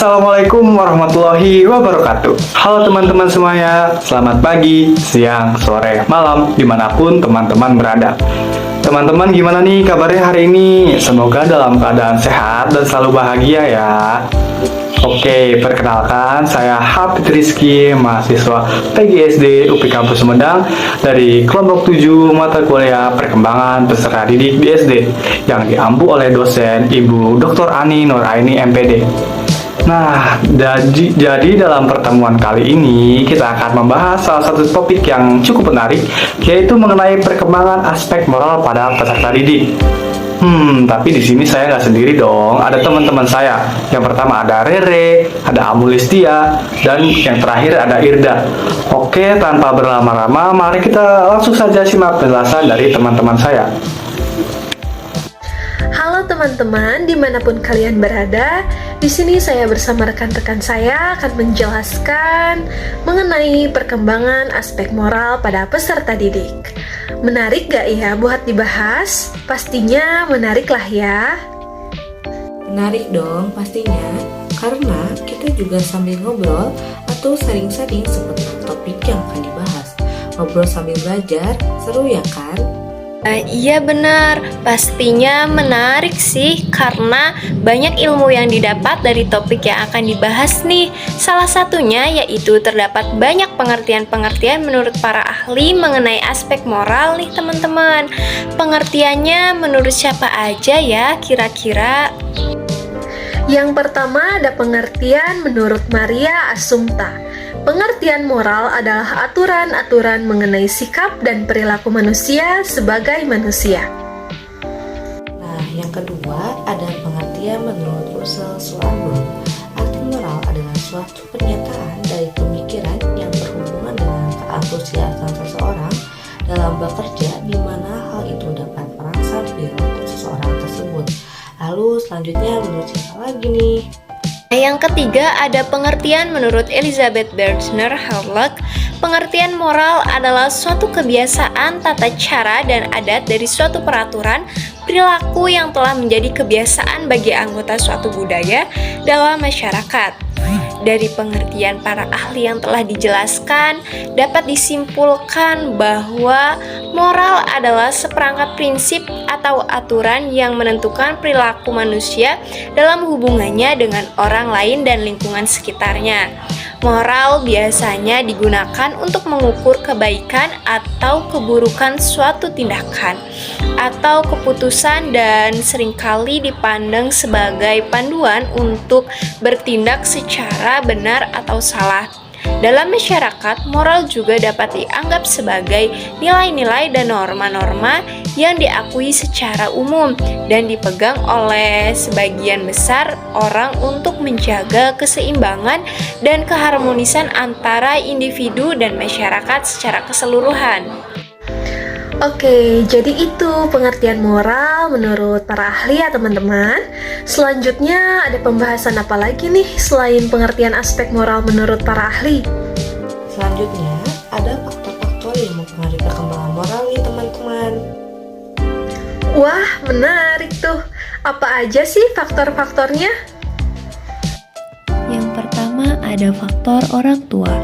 Assalamualaikum warahmatullahi wabarakatuh. Halo teman-teman semuanya, selamat pagi, siang, sore, malam, dimanapun teman-teman berada. Teman-teman gimana nih kabarnya hari ini? Semoga dalam keadaan sehat dan selalu bahagia ya. Oke, perkenalkan saya Hafid Rizky, mahasiswa PGSD UPI Kampus Sumedang dari kelompok 7 mata kuliah perkembangan peserta didik di SD yang diampu oleh dosen Ibu Dr. Ani Nuraini MPD. Nah, jadi dalam pertemuan kali ini kita akan membahas salah satu topik yang cukup menarik, yaitu mengenai perkembangan aspek moral pada peserta didik. Tapi di sini saya nggak sendiri dong. Ada teman-teman saya. Yang pertama ada Rere, ada Amulistia, dan yang terakhir ada Irda. Oke, tanpa berlama-lama, mari kita langsung saja simak penjelasan dari teman-teman saya. Halo teman-teman, dimanapun kalian berada, di sini saya bersama rekan-rekan saya akan menjelaskan mengenai perkembangan aspek moral pada peserta didik. Menarik gak ya buat dibahas? Pastinya menarik lah ya. Menarik dong pastinya, karena kita juga sambil ngobrol atau sharing-sharing seputar topik yang akan dibahas. Ngobrol sambil belajar, seru ya kan? Iya benar, pastinya menarik sih karena banyak ilmu yang didapat dari topik yang akan dibahas nih. Salah satunya yaitu terdapat banyak pengertian-pengertian menurut para ahli mengenai aspek moral nih teman-teman. Pengertiannya menurut siapa aja ya kira-kira? Yang pertama ada pengertian menurut Maria Assumpta. Pengertian moral adalah aturan-aturan mengenai sikap dan perilaku manusia sebagai manusia. Nah, yang kedua ada pengertian menurut Russell Swanson. Arti moral adalah suatu pernyataan dari pemikiran yang berhubungan dengan keantusiasan seseorang dalam bekerja, di mana hal itu dapat merangsang perilaku seseorang tersebut. Lalu selanjutnya menurut siapa lagi nih? Yang ketiga ada pengertian menurut Elizabeth Bergner Harlock. Pengertian moral adalah suatu kebiasaan, tata cara, dan adat dari suatu peraturan perilaku yang telah menjadi kebiasaan bagi anggota suatu budaya dalam masyarakat. Dari pengertian para ahli yang telah dijelaskan, dapat disimpulkan bahwa moral adalah seperangkat prinsip atau aturan yang menentukan perilaku manusia dalam hubungannya dengan orang lain dan lingkungan sekitarnya. Moral biasanya digunakan untuk mengukur kebaikan atau keburukan suatu tindakan atau keputusan dan seringkali dipandang sebagai panduan untuk bertindak secara benar atau salah. Dalam masyarakat, moral juga dapat dianggap sebagai nilai-nilai dan norma-norma yang diakui secara umum dan dipegang oleh sebagian besar orang untuk menjaga keseimbangan dan keharmonisan antara individu dan masyarakat secara keseluruhan. Oke, jadi itu pengertian moral menurut para ahli ya teman-teman. Selanjutnya ada pembahasan apa lagi nih selain pengertian aspek moral menurut para ahli? Selanjutnya ada faktor-faktor yang mempengaruhi perkembangan moral nih teman-teman. Wah, menarik tuh. Apa aja sih faktor-faktornya? Yang pertama ada faktor orang tua.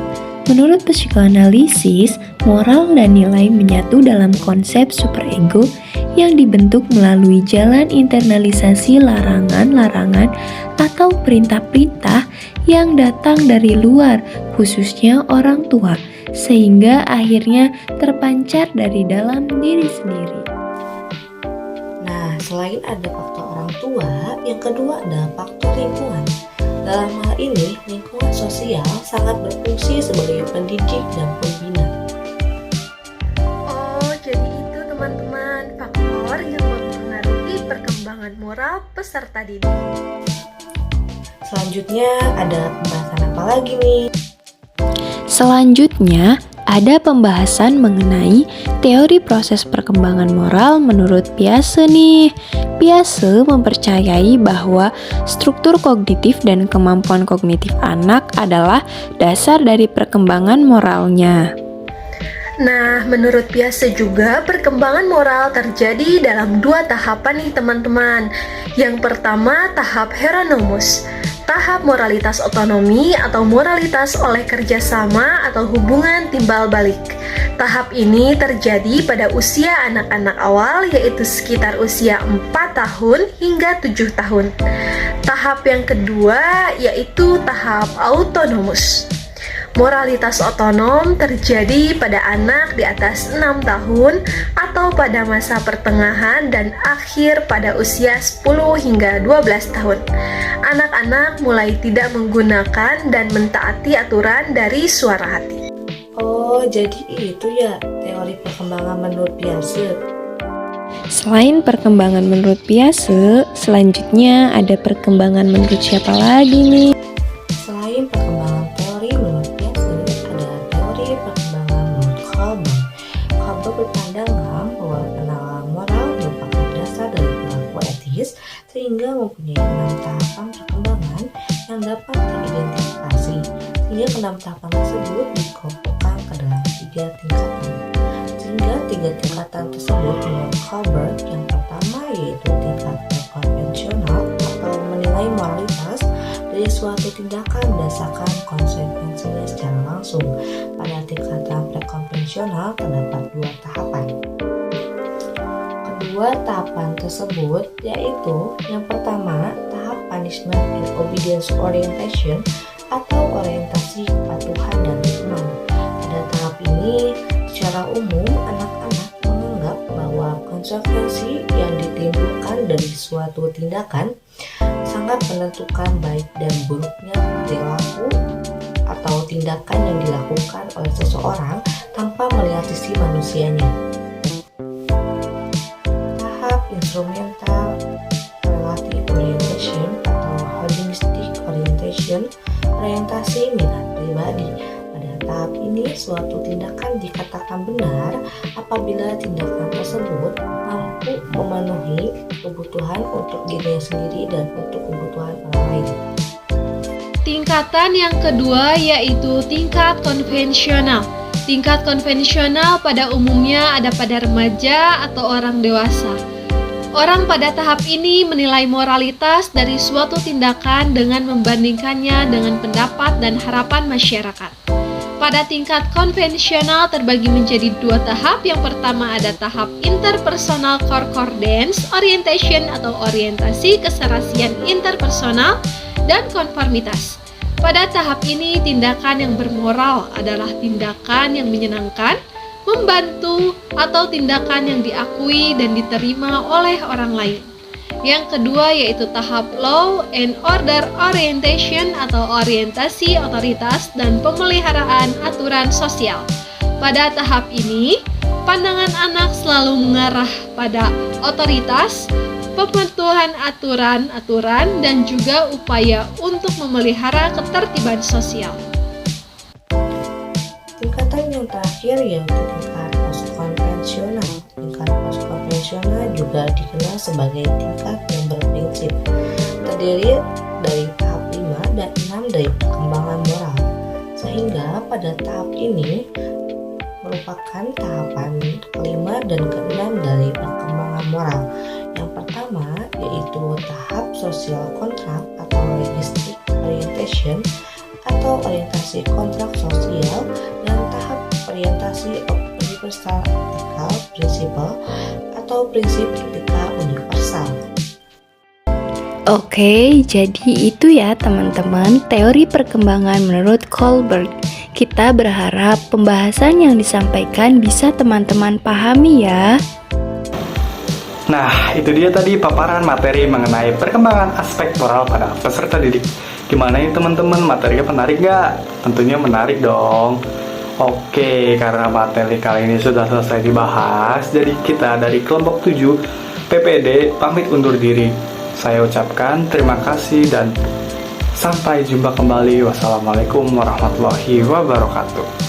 Menurut psikoanalisis, moral dan nilai menyatu dalam konsep superego yang dibentuk melalui jalan internalisasi larangan-larangan atau perintah-perintah yang datang dari luar, khususnya orang tua, sehingga akhirnya terpancar dari dalam diri sendiri. Nah, selain ada faktor orang tua, yang kedua ada faktor lingkungan. Dalam hal ini, lingkungan sosial sangat berfungsi sebagai pendidik dan pembina. Oh, jadi itu teman-teman faktor yang mempengaruhi perkembangan moral peserta didik. Selanjutnya ada pembahasan apa lagi nih? Selanjutnya, ada pembahasan mengenai teori proses perkembangan moral menurut Piaget nih. Piaget mempercayai bahwa struktur kognitif dan kemampuan kognitif anak adalah dasar dari perkembangan moralnya. Nah, menurut Piaget juga perkembangan moral terjadi dalam 2 tahapan nih teman-teman. Yang pertama, tahap hieronomos, tahap moralitas otonomi atau moralitas oleh kerjasama atau hubungan timbal balik. Tahap ini terjadi pada usia anak-anak awal, yaitu sekitar usia 4 tahun hingga 7 tahun. Tahap yang kedua yaitu tahap autonomus. Moralitas otonom terjadi pada anak di atas 6 tahun atau pada masa pertengahan dan akhir pada usia 10 hingga 12 tahun. Anak-anak mulai tidak menggunakan dan mentaati aturan dari suara hati. Oh, jadi itu ya teori perkembangan menurut Piaget. Selain perkembangan menurut Piaget, selanjutnya ada perkembangan menurut siapa lagi nih? Selain perkembangan teori menurut Piaget, ada teori perkembangan menurut Kohlberg. Kohlberg berpandangan bahwa penalaran moral merupakan dasar dari perilaku etis, sehingga mempunyai 6 tahapan perkembangan yang dapat teridentifikasi. Sehingga ke-6 tahapan tersebut dikelompokkan ke dalam 3 tingkatan. Sehingga 3 tingkatan tersebut menurut Kohlberg, yang pertama yaitu tingkat konvensional atau menilai moralitas dari suatu tindakan berdasarkan konsekuensinya secara langsung. Pada tingkatan prekonvensional terdapat 2 tahapan. Kedua tahapan tersebut yaitu yang pertama tahap punishment and obedience orientation atau orientasi kepatuhan dan hukuman. Pada tahap ini secara umum anak-anak menganggap bahwa konsekuensi yang ditimbulkan dari suatu tindakan sangat menentukan baik dan buruknya perilaku atau tindakan yang dilakukan oleh seseorang tanpa melihat sisi manusianya. Tahap instrumental relative orientation atau hedonistic orientation, orientasi minat pribadi. Pada tahap ini suatu tindakan dikatakan benar apabila tindakan tersebut mampu memenuhi kebutuhan untuk dirinya sendiri dan untuk kebutuhan orang lain. Tingkatan yang kedua yaitu tingkat konvensional. Tingkat konvensional pada umumnya ada pada remaja atau orang dewasa. Orang pada tahap ini menilai moralitas dari suatu tindakan dengan membandingkannya dengan pendapat dan harapan masyarakat. Pada tingkat konvensional terbagi menjadi 2 tahap. Yang pertama ada tahap interpersonal concordance orientation atau orientasi keserasian interpersonal dan konformitas. Pada tahap ini tindakan yang bermoral adalah tindakan yang menyenangkan, membantu, atau tindakan yang diakui dan diterima oleh orang lain. Yang kedua yaitu tahap law and order orientation atau orientasi otoritas dan pemeliharaan aturan sosial. Pada tahap ini, pandangan anak selalu mengarah pada otoritas, pembentukan aturan-aturan, dan juga upaya untuk memelihara ketertiban sosial. Tingkatan yang terakhir yaitu tingkat postkonvensional. Tingkat postkonvensional juga dikenal sebagai tingkat yang berprinsip, terdiri dari tahap 5 dan 6 dari perkembangan moral. Sehingga pada tahap ini merupakan tahapan kelima dan keenam dari perkembangan moral. Yang pertama yaitu tahap social contract atau legalistic orientation atau orientasi kontrak sosial, dan tahap orientasi universal ethical principle atau prinsip etika universal. Oke, jadi itu ya teman-teman teori perkembangan menurut Kohlberg. Kita berharap pembahasan yang disampaikan bisa teman-teman pahami ya. Nah, itu dia tadi paparan materi mengenai perkembangan aspek moral pada peserta didik. Gimana nih teman-teman, materinya menarik nggak? Tentunya menarik dong. Oke, karena materi kali ini sudah selesai dibahas, jadi kita dari kelompok 7 PPD pamit undur diri. Saya ucapkan terima kasih dan sampai jumpa kembali. Wassalamualaikum warahmatullahi wabarakatuh.